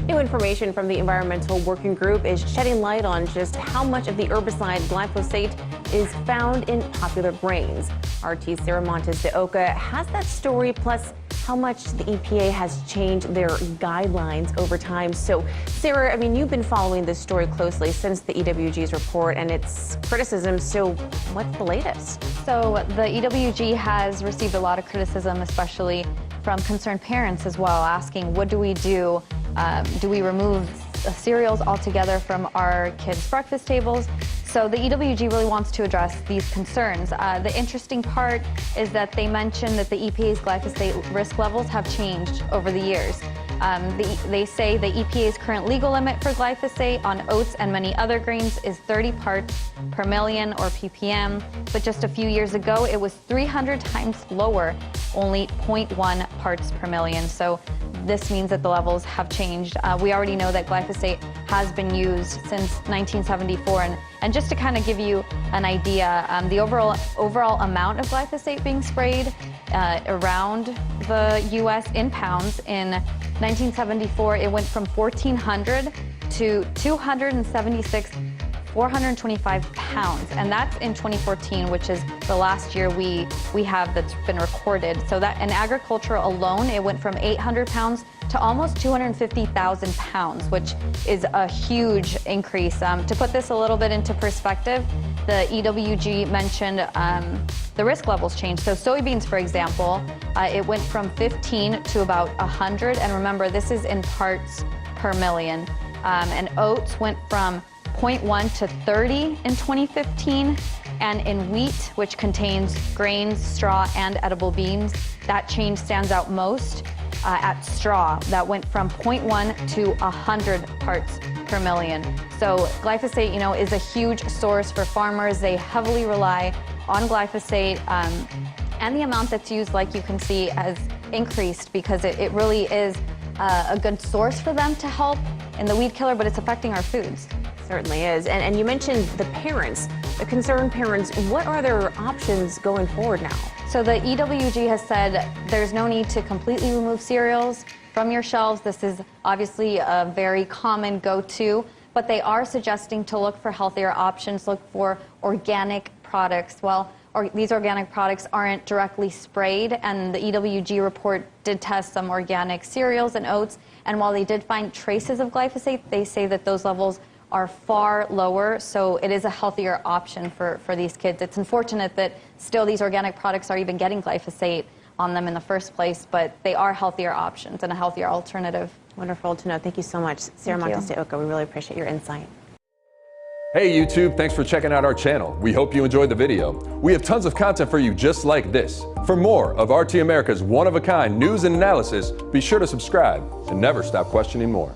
New information from the Environmental Working Group is shedding light on just how much of the herbicide glyphosate is found in popular grains. RT's Sarah Montes de Oca has that story, plus how much the EPA has changed their guidelines over time. So, Sarah, you've been following this story closely since the EWG's report and its criticism. So, what's the latest? So, the EWG has received a lot of criticism, especially from concerned parents as well, asking, what do we do? Do we remove cereals altogether from our kids' breakfast tables? So the EWG really wants to address these concerns. The interesting part is that they mention that the EPA's glyphosate risk levels have changed over the years. They say the EPA's current legal limit for glyphosate on oats and many other grains is 30 parts per million, or ppm, but just a few years ago it was 300 times lower, only 0.1 parts per million. So this means that the levels have changed. We already know that glyphosate has been used since 1974, and just to kind of give you an idea, the overall amount of glyphosate being sprayed around the U.S. in pounds in 1974, it went from 1,400 to 425 pounds, and that's in 2014, which is the last year we have that's been recorded. So that in agriculture alone, it went from 800 pounds to almost 250,000 pounds, which is a huge increase. To put this a little bit into perspective, the EWG mentioned the risk levels changed. So soybeans, for example, it went from 15 to about 100, and remember, this is in parts per million. And oats went from 0.1 to 30 in 2015, and in wheat, which contains grains, straw, and edible beans, that change stands out most at straw. That went from 0.1 to 100 parts per million. So glyphosate, is a huge source for farmers. They heavily rely on glyphosate, and the amount that's used, like you can see, has increased because it really is a good source for them to help in the weed killer, but it's affecting our foods. Certainly is. And you mentioned the parents, the concerned parents. What are their options going forward now? So the EWG has said there's no need to completely remove cereals from your shelves. This is obviously a very common go-to, but they are suggesting to look for healthier options, look for organic products. Well, these organic products aren't directly sprayed, and the EWG report did test some organic cereals and oats, and while they did find traces of glyphosate, they say that those levels are far lower, so it is a healthier option for these kids. It's unfortunate that still these organic products are even getting glyphosate on them in the first place, but they are healthier options and a healthier alternative. Wonderful to know. Thank you so much, Sarah Montes de Oca. We really appreciate your insight. Hey YouTube, thanks for checking out our channel. We hope you enjoyed the video. We have tons of content for you just like this. For more of RT America's one-of-a-kind news and analysis, be sure to subscribe and never stop questioning more.